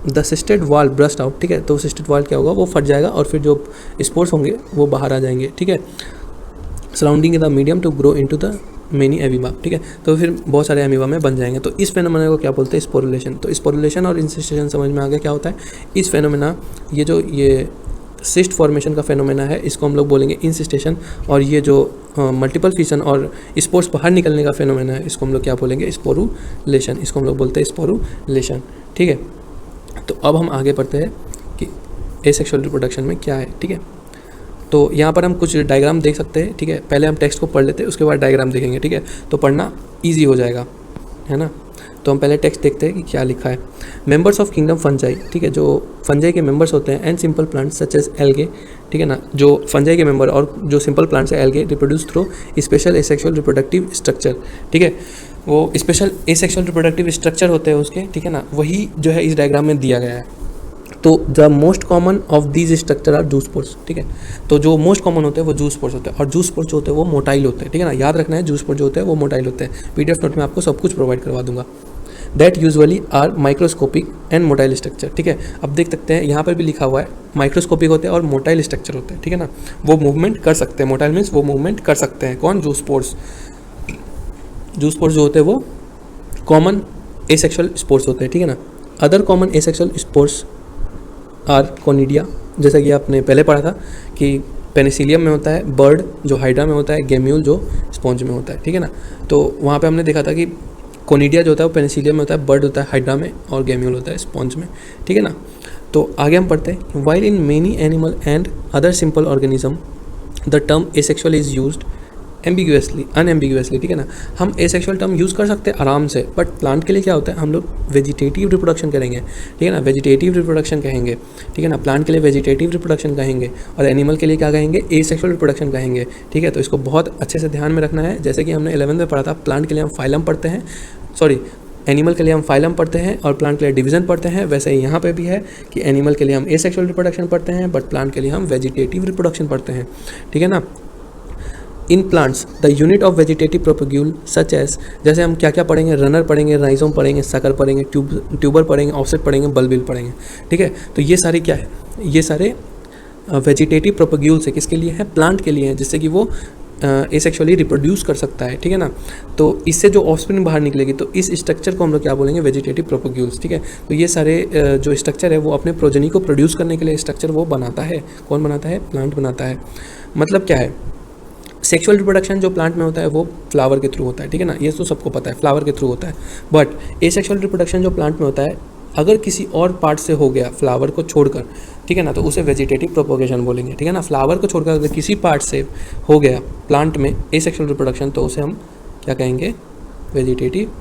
द सिस्टेड वॉल ब्रस्ट आउट, ठीक है, तो सिस्टेड वॉल क्या होगा, वो फट जाएगा और फिर जो स्पोर्स होंगे वो बाहर आ जाएंगे, ठीक है, surrounding the medium to grow into the many amoeba, ठीक है, तो फिर बहुत सारे अमीबा में बन जाएंगे। तो इस फेनोमेना को क्या बोलते हैं, स्पोरुलेशन। तो स्पोरुलेशन और इंसिस्टेशन समझ में आ गया क्या होता है। इस फेनोमेना ये सिस्ट फॉर्मेशन का फेनोमेना है, इसको हम लोग बोलेंगे इंसिस्टेशन, और ये जो मल्टीपल फिजन और स्पोर्स बाहर निकलने का फेनोमेना है इसको हम लोग क्या बोलेंगे, स्पोरुलेशन, इसको हम लोग बोलते हैं स्पोरुलेशन, ठीक है। तो अब हम आगे बढ़ते हैं कि एसेक्सुअल रिप्रोडक्शन में क्या है, ठीक है। तो यहाँ पर हम कुछ डायग्राम देख सकते हैं, ठीक है, पहले हम टेक्स्ट को पढ़ लेते हैं उसके बाद डायग्राम देखेंगे, ठीक है, तो पढ़ना ईजी हो जाएगा, है ना। तो हम पहले टेक्स्ट देखते हैं कि क्या लिखा है। मेंबर्स ऑफ किंगडम फंजाई, ठीक है, जो फंजाई के मेंबर्स होते हैं, and simple plants such as algae, ठीक है ना, जो फंजाई के मेंबर और जो सिंपल प्लांट्स है algae reproduce through special asexual reproductive structure, ठीक है, वो स्पेशल एसेक्सुअल रिप्रोडक्टिव स्ट्रक्चर होते हैं उसके, ठीक है ना, वही जो है इस डायग्राम में दिया गया है। तो the most common of these structure are zoospores, ठीक है, तो जो मोस्ट कॉमन होते हैं वो जूस पोर्स होते हैं, और जूस पोर्स जो होते हैं वो मोटाइल होते हैं, ठीक है ना, याद रखना है, जूस पोर्स जो होते हैं वो मोटाइल होते हैं। पीडीएफ नोट में आपको सब कुछ प्रोवाइड करवा दूंगा। That usually are microscopic and motile structure, ठीक है, अब देख सकते हैं यहाँ पर भी लिखा हुआ है माइक्रोस्कोपिक होते हैं और मोटाइल स्ट्रक्चर होते हैं, ठीक है ना, वो मूवमेंट कर सकते हैं, मोटाइल मीन्स वो मूवमेंट कर सकते हैं। कौन? Juice pores. जूस पोर्स जो होते हैं वो कॉमन एसेक्सुअल स्पोर्स होते हैं, ठीक है ना। Other common asexual spores are conidia, जैसा कि आपने पहले पढ़ा था कि पेनिसिलियम में होता है, बर्ड जो हाइड्रा में होता है, गेम्यूल जो स्पॉन्ज में होता है, ठीक है ना। तो वहाँ पे हमने देखा था कि कोनिडिया जो होता है वो पेनिसिलियम में होता है, बर्ड होता है हाइड्रा में, और गेम्यूल होता है स्पॉन्ज में, ठीक है ना। तो आगे हम पढ़ते हैं, while in many animal and other simple organism the term asexual is used ambiguously, unambiguously, ठीक है ना। हम एसेक्सुअल टर्म यूज़ कर सकते हैं आराम से, बट प्लांट के लिए क्या होता है, हम लोग वेजिटेटिव रिप्रोडक्शन करेंगे, ठीक है ना, वेजिटेटिव रिप्रोडक्शन कहेंगे, ठीक है ना, प्लांट के लिए वेजिटेटिव रिप्रोडक्शन कहेंगे, और एनिमल के लिए क्या कहेंगे, एसेक्सुअल रिप्रोडक्शन कहेंगे, ठीक है। तो इसको बहुत अच्छे से ध्यान में रखना है। जैसे कि हमने 11th में पढ़ा था, प्लांट के लिए हम फाइलम पढ़ते हैं, सॉरी एनिमल के लिए हम फाइलम पढ़ते हैं और प्लांट के लिए डिवीजन पढ़ते हैं, वैसे ही यहाँ पे भी है कि एनिमल के लिए हम एसेक्सुअल रिप्रोडक्शन पढ़ते हैं, बट प्लांट के लिए हम वेजिटेटिव रिप्रोडक्शन पढ़ते हैं, ठीक है ना। In plants the unit of vegetative propagule such as, जैसे हम क्या क्या पढ़ेंगे, रनर पढ़ेंगे, राइजोम पढ़ेंगे, सकर पढ़ेंगे, ट्यूबर पढ़ेंगे, ऑफसेट पढ़ेंगे, बल्बिल पढ़ेंगे, ठीक है। तो ये सारे क्या है, ये सारे वेजिटेटिव प्रोपेग्यूल्स है, किसके लिए है, प्लांट के लिए है, जिससे कि वो एसेक्सुअली रिप्रोड्यूस कर सकता है, ठीक है ना। तो इससे जो ऑफस्प्रिंग बाहर निकलेगी, तो इस स्ट्रक्चर को हम लोग क्या बोलेंगे, वेजिटेटिव प्रोपेग्यूल्स, ठीक है। तो ये सारे जो स्ट्रक्चर है वो अपने प्रोजेनी को प्रोड्यूस करने के लिए स्ट्रक्चर वो बनाता है। कौन बनाता है, प्लांट बनाता है। मतलब क्या है, सेक्सुअल रिप्रोडक्शन जो प्लांट में होता है वो फ्लावर के थ्रू होता है, ठीक है ना, ये तो सबको पता है, फ्लावर के थ्रू होता है। बट एसेक्सुअल रिप्रोडक्शन जो प्लांट में होता है, अगर किसी और पार्ट से हो गया फ्लावर को छोड़कर, ठीक है ना, तो उसे वेजिटेटिव प्रोपोगेशन बोलेंगे, ठीक है ना। फ्लावर को छोड़कर अगर किसी पार्ट से हो गया प्लांट में एसेक्सुअल रिप्रोडक्शन, तो उसे हम क्या कहेंगे, वेजिटेटिव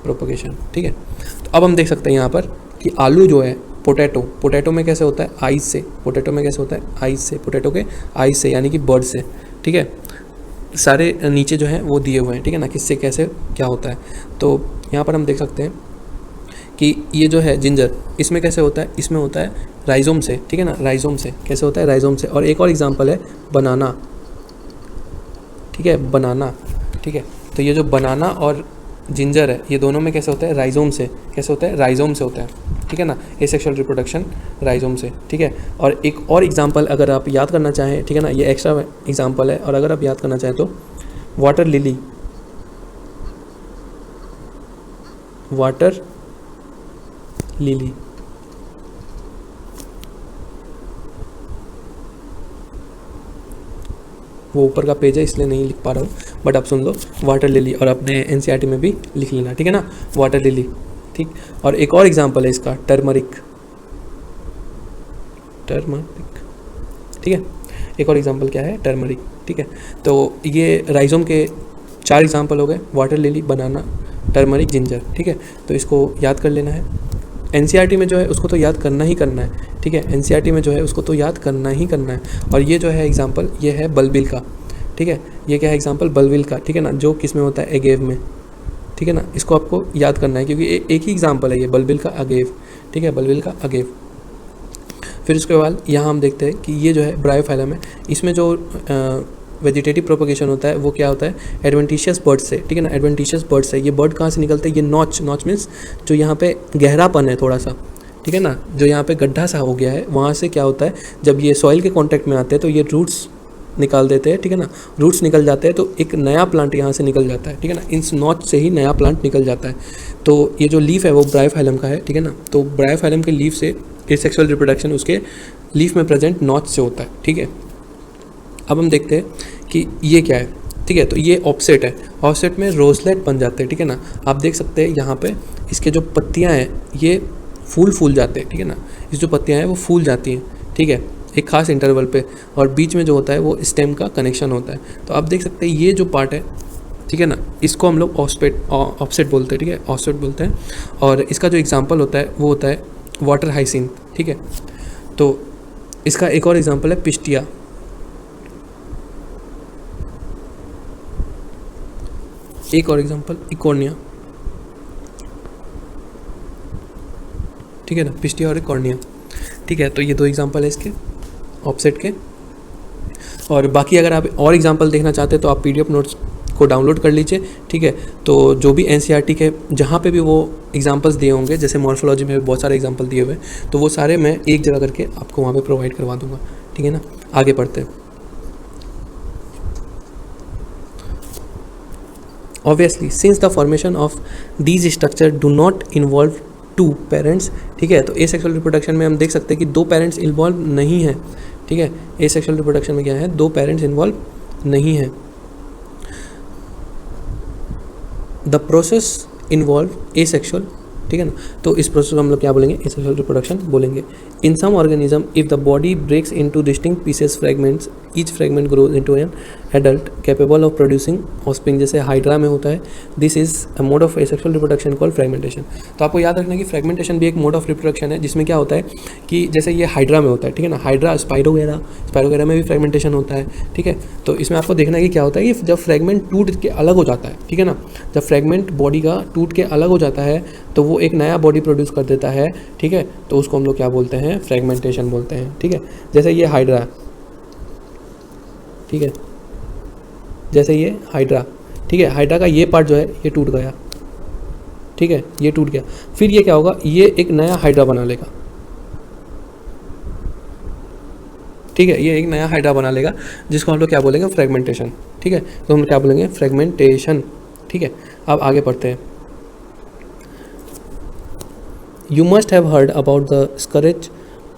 प्रोपोगेशन, ठीक है। तो अब हम देख सकते हैं यहाँ पर कि आलू जो है, पोटैटो में कैसे होता है, आइज से, पोटैटो में कैसे होता है, आइज से, पोटैटो के आइज से, यानी कि बर्ड से, ठीक है। सारे नीचे जो है वो दिए हुए हैं, ठीक है ना, किससे कैसे क्या होता है। तो यहाँ पर हम देख सकते हैं कि ये जो है जिंजर, इसमें कैसे होता है, इसमें होता है राइजोम से, ठीक है ना, राइजोम से कैसे होता है, राइजोम से। और एक और एग्जांपल है बनाना, ठीक है, बनाना, ठीक है। तो ये जो बनाना और जिंजर है, ये दोनों में कैसे होता है, राइजोम से, कैसे होता है, राइजोम से होता है, ठीक है ना, एसेक्सुअल रिप्रोडक्शन राइजोम से, ठीक है। और एक और एग्जांपल अगर आप याद करना चाहें, ठीक है ना, ये एक्स्ट्रा एग्जांपल है, और अगर आप याद करना चाहें तो वाटर लिली, वाटर लिली, वो ऊपर का पेज है इसलिए नहीं लिख पा रहा हूँ, बट आप सुन लो, वाटर लिली, और अपने एनसीईआरटी में भी लिख लेना, ठीक है ना, वाटर लिली, ठीक। और एक और एग्जांपल है इसका, टर्मरिक, ठीक है। एक और एग्जांपल क्या है, टर्मरिक, ठीक है। तो ये राइजोम के 4 एग्जांपल हो गए, वाटर लिली, बनाना, टर्मरिक, जिंजर, ठीक है। तो इसको याद कर लेना है। एनसीईआरटी में जो है उसको तो याद करना ही करना है, ठीक है, एनसीईआरटी में जो है उसको तो याद करना ही करना है। और ये जो है एग्जांपल, ये है बल्बिल का, ठीक है, ये क्या है एग्जांपल, बल्बिल का, ठीक है ना, जो किस में होता है, एगेव में, ठीक है ना। इसको आपको याद करना है क्योंकि एक ही एग्जांपल है ये, बल्बिल का अगेव, ठीक है, बल्बिल का अगेव। फिर उसके बाद यहाँ हम देखते हैं कि ये जो है ब्रायोफाइलम है, इसमें जो वेजिटेटिव प्रोपोगेशन होता है वो क्या होता है, एडवेंटिशियस बर्ड से, ठीक है ना, एडवेंटिशियस बर्ड से। ये बर्ड कहाँ से निकलते हैं, ये नॉच मीन्स जो यहाँ पे गहरापन है थोड़ा सा, ठीक है ना, जो यहाँ पे गड्ढा सा हो गया है, वहाँ से क्या होता है, जब ये सॉइल के कांटेक्ट में आते हैं तो ये रूट्स निकाल देते हैं, ठीक है ना, रूट्स निकल जाते हैं, तो एक नया प्लांट यहाँ से निकल जाता है, ठीक है ना, इस नॉच से ही नया प्लांट निकल जाता है। तो ये जो लीफ है वो ब्रायोफाइलम का है, ठीक है ना। तो ब्रायोफाइलम के लीफ से एसेक्सुअल रिप्रोडक्शन उसके लीफ में प्रेजेंट नॉच से होता है, ठीक है। अब हम देखते हैं कि ये क्या है, ठीक है। तो ये ऑफसेट है, ऑफसेट में रोजलेट बन जाते हैं, ठीक है ना। आप देख सकते हैं यहाँ पे इसके जो पत्तियाँ हैं ये फूल जाते हैं, ठीक है ना, इस जो पत्तियाँ हैं वो फूल जाती हैं, ठीक है, एक खास इंटरवल पे, और बीच में जो होता है वो स्टेम का कनेक्शन होता है। तो आप देख सकते हैं ये जो पार्ट है, ठीक है ना, इसको हम लोग ऑफसेट बोलते हैं, ठीक है, ऑफसेट बोलते हैं। और इसका जो एग्जांपल होता है वो होता है वाटर हाइसिंथ, ठीक है। तो इसका एक और एग्जांपल है पिस्टिया, एक और एग्जांपल इकोर्निया, ठीक है ना, पिस्टिया और इकोर्निया, ठीक है। तो ये दो एग्जांपल है इसके ऑफसेट के। और बाकी अगर आप और एग्जांपल देखना चाहते हैं तो आप पीडीएफ नोट्स को डाउनलोड कर लीजिए, ठीक है। तो जो भी एनसीईआरटी के जहाँ पे भी वो एग्जांपल्स दिए होंगे, जैसे मॉर्फोलॉजी में बहुत सारे एग्जांपल दिए हुए हैं, तो वो सारे मैं एक जगह करके आपको वहाँ पे प्रोवाइड करवा दूंगा, ठीक है ना। आगे पढ़ते हैं। Obviously since the formation of these structure do not involve two parents, ठीक है। तो एसेक्सुअल रिप्रोडक्शन में हम देख सकते हैं कि दो पेरेंट्स इन्वॉल्व नहीं है, ठीक है। एसेक्सुअल रिप्रोडक्शन में क्या है, दो पेरेंट्स इन्वॉल्व नहीं है। द प्रोसेस इन्वॉल्व एसेक्सुअल, ठीक है ना। तो इस प्रोसेस को हम लोग क्या बोलेंगे, एसेक्सुअल रिप्रोडक्शन बोलेंगे। In some organism if the body breaks into distinct pieces fragments, each fragment grows into an adult capable of producing offspring, जैसे हाइड्रा में होता है। This is a mode of asexual reproduction called fragmentation. तो आपको याद रखना कि fragmentation भी एक मोड ऑफ रिप्रोडक्शन है, जिसमें क्या होता है कि जैसे ये हाइड्रा में होता है, ठीक है ना, हाइड्रा स्पाइरोगेरा में भी फ्रेगमेंटेशन होता है, ठीक है। तो इसमें आपको देखना है कि क्या होता है कि जब फ्रेगमेंट टूट के अलग हो जाता है, ठीक है ना, जब फ्रेगमेंट बॉडी का टूट के अलग हो जाता है तो वो एक नया बॉडी प्रोड्यूस कर देता है, ठीक है। तो उसको हम लोग क्या बोलते हैं, फ्रेगमेंटेशन बोलते हैं, ठीक है। जैसे ये हाइड्रा, ठीक है, जैसे ये हाइड्रा, ठीक है, हाइड्रा का ये पार्ट जो है ये टूट गया, ठीक है, ये टूट गया, फिर ये क्या होगा, ये एक नया हाइड्रा बना लेगा, ठीक है, ये एक नया हाइड्रा बना लेगा, जिसको हम लोग क्या बोलेंगे, फ्रेगमेंटेशन, ठीक है। तो हम क्या बोलेंगे, फ्रेगमेंटेशन, ठीक है। अब आगे पढ़ते हैं। You must have heard about the scourge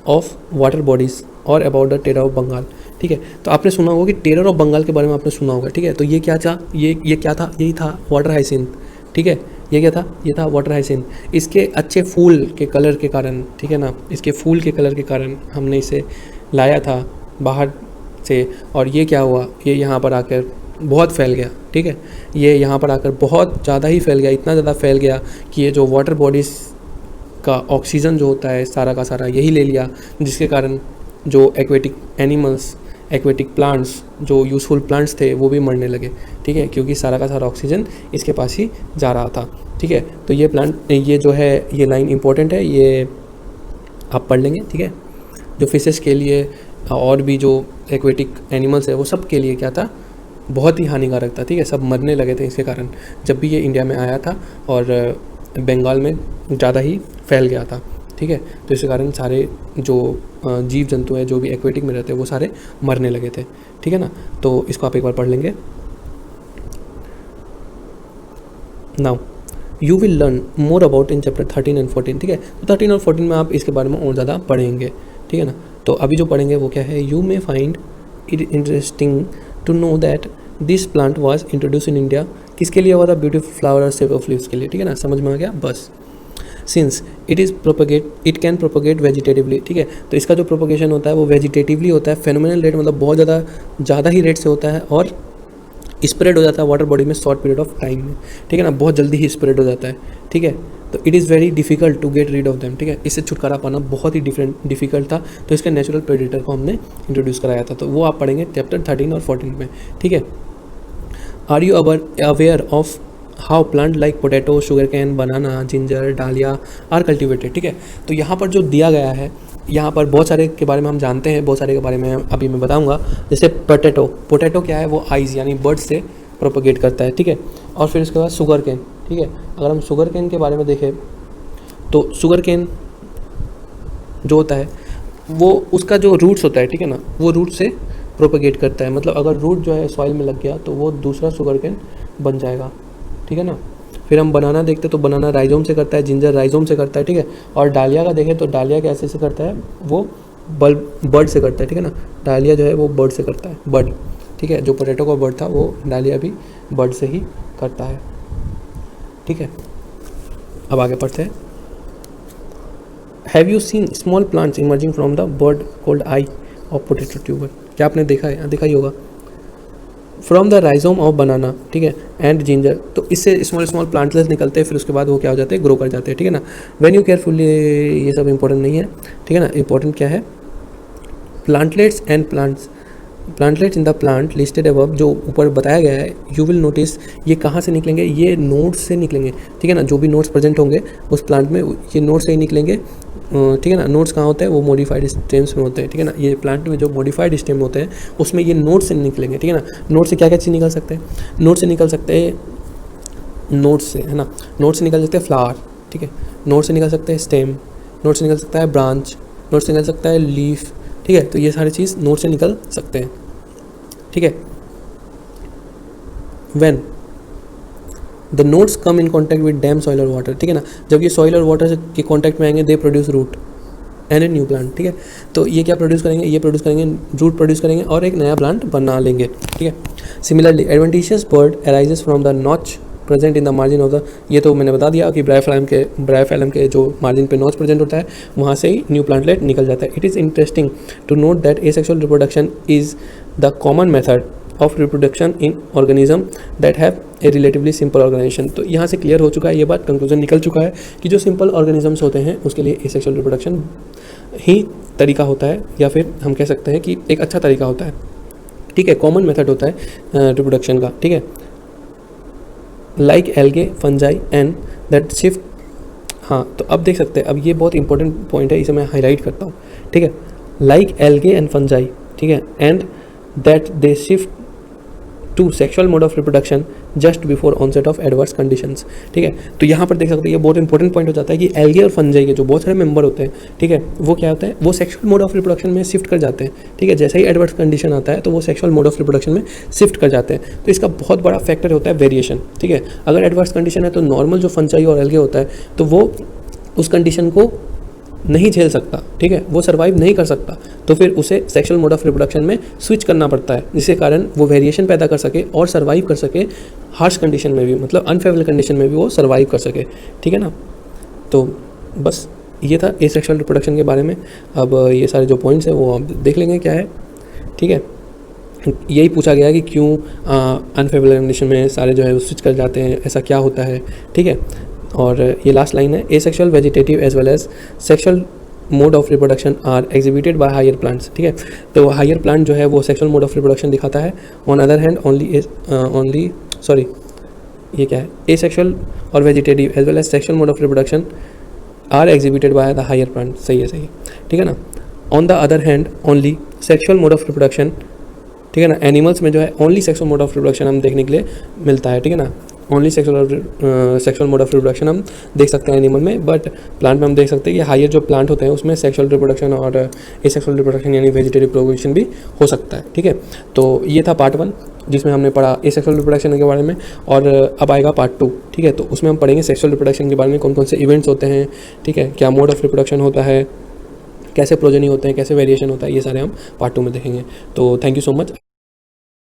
of water bodies और about the terror of Bengal, ठीक है। तो आपने सुना होगा कि टेरर ऑफ बंगाल के बारे में आपने सुना होगा, ठीक है। तो ये क्या था, ये क्या था, यही था वाटर हाइसिंथ, ठीक है। ये क्या था, ये था वाटर हाइसिंथ। इसके अच्छे फूल के कलर के कारण, ठीक है ना, इसके फूल के कलर के कारण हमने इसे लाया था बाहर से, और ये क्या हुआ, ये यहाँ पर आकर बहुत फैल गया, ठीक है। ये यहाँ पर आकर बहुत ज़्यादा ही फैल गया, इतना ज़्यादा फैल गया कि ये जो वाटर बॉडीज़ का ऑक्सीजन जो होता है सारा का सारा यही ले लिया, जिसके कारण जो एक्वेटिक एनिमल्स, एक्वेटिक प्लांट्स, जो यूज़फुल प्लांट्स थे वो भी मरने लगे, ठीक है, क्योंकि सारा का सारा ऑक्सीजन इसके पास ही जा रहा था, ठीक है। तो ये प्लांट, ये जो है, ये लाइन इंपॉर्टेंट है, ये आप पढ़ लेंगे, ठीक है। जो फिशेस के लिए और भी जो एक्वेटिक एनिमल्स है वो सब के लिए क्या था, बहुत ही हानिकारक था, ठीक है। सब मरने लगे थे इसके कारण, जब भी ये इंडिया में आया था और बंगाल में ज़्यादा ही फैल गया था, ठीक है। तो इसके कारण सारे जो जीव जंतु है जो भी एक्वेटिक में रहते हैं वो सारे मरने लगे थे, ठीक है ना। तो इसको आप एक बार पढ़ लेंगे। Now you will learn more about in chapter 13 and 14, ठीक है। तो 13 और 14 में आप इसके बारे में और ज़्यादा पढ़ेंगे, ठीक है ना। तो अभी जो पढ़ेंगे वो क्या है, you may find it interesting to know that this plant was introduce in India. किसके लिए हुआ था, ब्यूटीफुल फ्लावर और शेप ऑफ लीव्स के लिए, ठीक है ना, समझ में आ गया, बस। Since it is propagate, it can propagate vegetatively, ठीक है। तो इसका जो प्रोपोगेशन होता है वो वेजिटेटिवली होता है, फेनोमेनल रेट, मतलब बहुत ज़्यादा ही रेट से होता है, और स्प्रेड हो जाता है वाटर बॉडी में शॉर्ट पीरियड ऑफ टाइम में, ठीक है ना, बहुत जल्दी ही स्प्रेड हो जाता है, ठीक है। तो it is very difficult to get rid of them, ठीक है। इससे छुटकारा पाना बहुत ही डिफिकल्ट था, तो इसके नेचुरल प्रेडेटर को हमने इंट्रोड्यूस कराया था। तो वो आप पढ़ेंगे चैप्टर 13 और 14 में, ठीक है। Are you aware of how plant like potato, sugar cane, banana, ginger, dahlia are cultivated, ठीक है। तो यहाँ पर जो दिया गया है, यहाँ पर बहुत सारे के बारे में हम जानते हैं, बहुत सारे के बारे में अभी मैं बताऊँगा। जैसे पोटैटो क्या है, वो आइज़ यानी बर्ड से प्रोपोगेट करता है, ठीक है। और फिर उसके बाद शुगर कैन, ठीक है। अगर हम शुगर कैन के बारे में देखें तो शुगर कैन जो होता है वो उसका जो रूट्स होता है, ठीक है ना, वो रूट से प्रोपोगेट करता है। मतलब अगर रूट जो है सॉइल में लग गया तो वो दूसरा शुगर कैन बन जाएगा, ठीक है ना। फिर हम बनाना देखते तो बनाना राइजोम से करता है, जिंजर राइजोम से करता है, ठीक है। और डालिया का देखें तो डालिया कैसे से करता है, वो बर्ड से करता है, ठीक है ना। डालिया जो है वो बर्ड से करता है, बर्ड, ठीक है। जो पोटैटो का बर्ड था वो डालिया भी बर्ड से ही करता है, ठीक है। अब आगे पढ़ते हैं। Have you seen small plants emerging from the bird cold I of potato tuber. क्या आपने देखा है, देखा ही होगा, फ्रॉम द राइजोम ऑफ बनाना, ठीक है, एंड जिंजर। तो इससे स्मॉल स्मॉल प्लांटलेट्स निकलते हैं, फिर उसके बाद वो क्या हो जाते हैं, ग्रो कर जाते हैं, ठीक है ना। व्हेन यू केयरफुली, ये सब इंपॉर्टेंट नहीं है, ठीक है ना। इंपॉर्टेंट क्या है, plantlets and plantlets in the plant listed above, जो ऊपर बताया गया है, यू विल नोटिस, ये कहाँ से निकलेंगे, ये नोड्स से निकलेंगे, ठीक है ना। जो भी नोड्स प्रेजेंट होंगे उस प्लांट में, ये नोड्स से ही निकलेंगे, ठीक है ना। नोड्स कहाँ होते हैं, वो मॉडिफाइड स्टेम्स में होते हैं, ठीक है ना। ये प्लांट में जो मॉडिफाइड स्टेम होते हैं उसमें ये नोड्स से निकलेंगे, ठीक है ना। नोड से क्या क्या चीज़ निकल सकते हैं, नोड से निकल सकते हैं, नोड से, है ना, नोड से निकल सकते हैं फ्लावर, ठीक है, नोड से निकल सकते हैं स्टेम, नोड से निकल सकता है ब्रांच, नोड से निकल सकता है लीफ, ठीक है। तो ये सारी चीज़ नोड से निकल सकते हैं, ठीक है। When the nodes come in contact with dam soil और वाटर, ठीक है ना। जब ये सॉइल और वाटर के कॉन्टैक्ट में आएंगे, they produce root and a new plant, ठीक है। तो ये क्या प्रोड्यूस करेंगे, ये प्रोड्यूस करेंगे, रूट प्रोड्यूस करेंगे और एक नया प्लांट बना लेंगे, ठीक है। Similarly adventitious bird arises from the notch present in the margin of the, ये तो मैंने बता दिया कि ब्रायोफाइलम के जो मार्जिन पे नॉच प्रेजेंट होता है वहाँ से ही न्यू प्लांटलेट निकल जाता है। It is interesting to note that asexual reproduction is the common method of reproduction in organism that have a relatively simple organisation. तो यहाँ से क्लियर हो चुका है, ये बात कंक्लूजन निकल चुका है कि जो सिंपल ऑर्गेनिजम्स होते हैं उसके लिए एसेक्सुअल रिप्रोडक्शन ही तरीका होता है, या फिर हम कह सकते हैं कि एक अच्छा तरीका होता है, ठीक है, कॉमन मेथड होता है रिप्रोडक्शन का, ठीक है। Like algae, fungi and that shift, हाँ तो अब देख सकते हैं, अब ये बहुत इंपॉर्टेंट पॉइंट है, इसे मैं हाईलाइट करता हूँ, ठीक है। लाइक एल्गे एंड फंजाई, ठीक है, and that they shift to sexual mode of reproduction just before onset of adverse conditions, ठीक है। तो यहाँ पर देख सकते हैं, ये बहुत इंपॉर्टेंट पॉइंट हो जाता है कि एल्गे और फंजाई के जो बहुत सारे मेंबर होते हैं, ठीक है, वो क्या होता है, वो सेक्सुअल मोड ऑफ रिप्रोडक्शन में शिफ्ट कर जाते हैं, ठीक है। जैसे ही एडवर्स कंडीशन आता है तो वो सेक्सुअल मोड ऑफ रिप्रोडक्शन में शिफ्ट कर जाते हैं। तो इसका बहुत बड़ा फैक्टर होता है वेरिएशन, ठीक है। अगर एडवर्स कंडीशन है तो नॉर्मल जो फंजाई और एल्गे होता है तो वो उस कंडीशन को नहीं झेल सकता, ठीक है, वो सर्वाइव नहीं कर सकता, तो फिर उसे सेक्सुअल मोड ऑफ रिप्रोडक्शन में स्विच करना पड़ता है, जिसके कारण वो वेरिएशन पैदा कर सके और सर्वाइव कर सके हार्श कंडीशन में भी, मतलब अनफेवरेबल कंडीशन में भी वो सर्वाइव कर सके, ठीक है ना। तो बस ये था एसेक्सुअल रिप्रोडक्शन के बारे में। अब ये सारे जो पॉइंट्स हैं वो आप देख लेंगे क्या है, ठीक है। यही पूछा गया है कि क्यों अनफेवरेबल कंडीशन में सारे जो है वो स्विच कर जाते हैं, ऐसा क्या होता है, ठीक है। और ये लास्ट लाइन है, asexual vegetative as well as sexual mode of reproduction are exhibited by higher plants, ठीक है। तो हायर प्लांट जो है वो सेक्सुअल मोड ऑफ रिप्रोडक्शन दिखाता है। ऑन अदर हैंड ये क्या है, एसेक्सुअल और vegetative as well as sexual mode of reproduction are exhibited by the higher plant, सही है, ठीक है ना। On the other hand only sexual mode of reproduction, ठीक है ना, एनिमल्स में जो है only sexual mode of reproduction हम देखने के लिए मिलता है, ठीक है ना। Only sexual mode of reproduction हम देख सकते हैं एनिमल में, बट प्लांट में हम देख सकते हैं कि हायर जो प्लांट होते हैं उसमें सेक्सुअल रिप्रोडक्शन और एसेक्सुअल रिप्रोडक्शन यानी वेजिटेटिव प्रोपगेशन भी हो सकता है, ठीक है। तो ये था पार्ट 1 जिसमें हमने पढ़ा एसेक्सुअल रिप्रोडक्शन के बारे में, और अब आएगा पार्ट 2, ठीक है। तो उसमें हम पढ़ेंगे सेक्सुअल रिप्रोडक्शन के बारे में, कौन कौन से इवेंट्स होते हैं, ठीक है, क्या मोड ऑफ रिप्रोडक्शन होता है, कैसे प्रोजेनी होते हैं, कैसे वेरिएशन होता है, ये सारे हम पार्ट 2 में देखेंगे। तो थैंक यू सो मच।